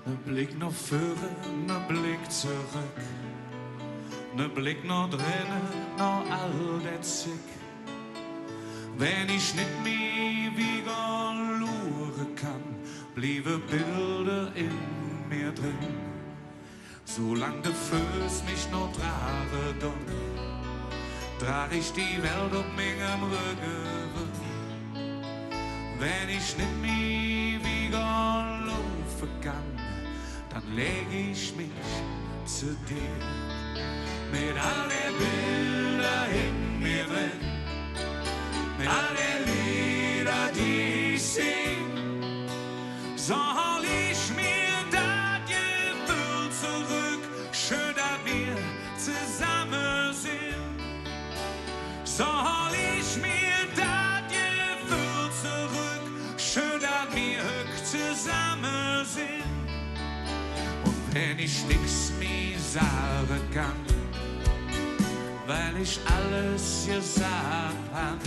Ne Blick nach vorne, ne Blick zurück. Ne Blick nach drinnen, nach all der Zick. Wenn ich nicht mehr wieder schauen kann, blieben Bilder in mir drin. Solang der Fuß mich noch trage, trag ich die Welt auf meinem Rücken. Wenn ich nicht mehr wieder laufen kann, dann leg ich mich zu dir. Mit all den Bildern in mir drin, mit all den Lieder, die ich sing, soll ich mir das Gefühl zurück, schön, dass wir zusammen sind. Soll ich mir das Gefühl zurück, schön, dass wir zusammen sind. Und wenn ich nix mehr sagen kann, weil ich alles gesagt hab,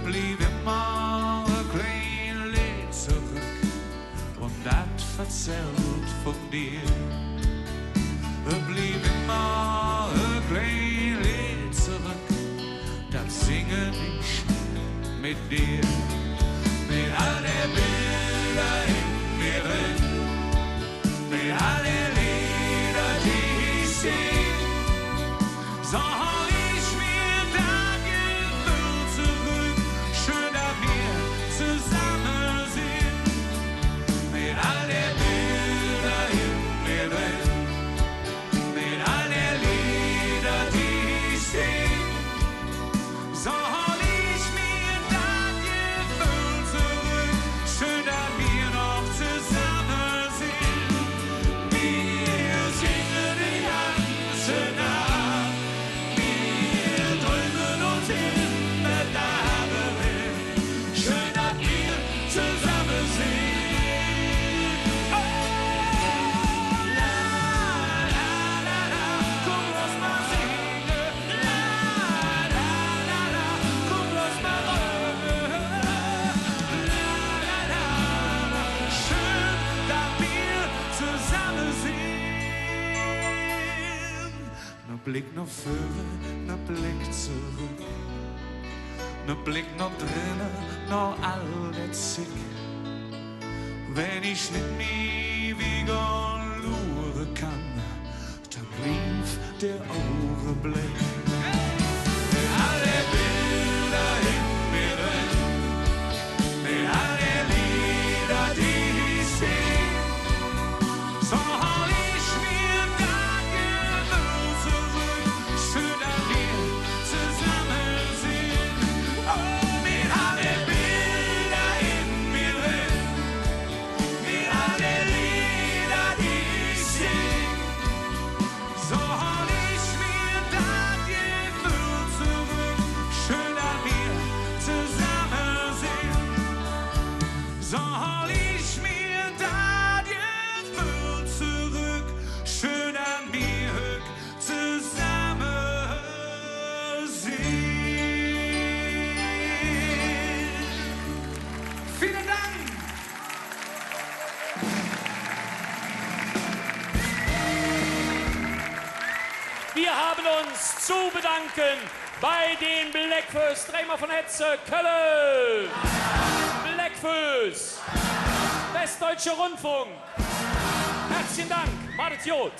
blieb immer ein klein Lied zurück und das erzählt von dir. Blieb immer ein klein Lied zurück, das singe ich mit dir. Mit all den Bildern in mir drin, mit all den Lieder, die ich sing, soll ich mir das Gefühl zurück, schön, dass wir zusammen sind. Mit all den Bildern in mir drin, mit all den Lieder, die ich sing, soll ich mir das Gefühl zurück, schön, dass wir noch zusammen sind. Wir singen die ganze Nacht, wir träumen uns in der Dame, schön, dass wir zusammen sind. Oh, la, la, la, la, komm, lass mal singen. La, la, la, komm, lass mal rollen. La, la, la, schön, dass wir zusammen sind. Ne Blick nach vorne, ne Blick zurück. Ne Blick nach drinnen, nach all der Zick. Wenn ich nicht mehr wieder schauen kann, dann rief der Augenblick. Mit all den Bildern in mir drin, mit all den Lieder, die ich sing, soll ich mir das Gefühl zurück, schön, dass wir zusammen sind. Oh, mit all den Bildern in mir drin, mit all den Lieder, die ich sing, soll ich mir das Gefühl zurück, schön, dass wir zusammen sind. Soll ich mir das Gefühl zurück, schön, dass wir zusammen sind. Vielen Dank! Wir haben uns zu bedanken bei den Blackfoes, dreimal von Hetze, Köln, Blackfoes, Westdeutscher Rundfunk. Herzlichen Dank, Martin Jod.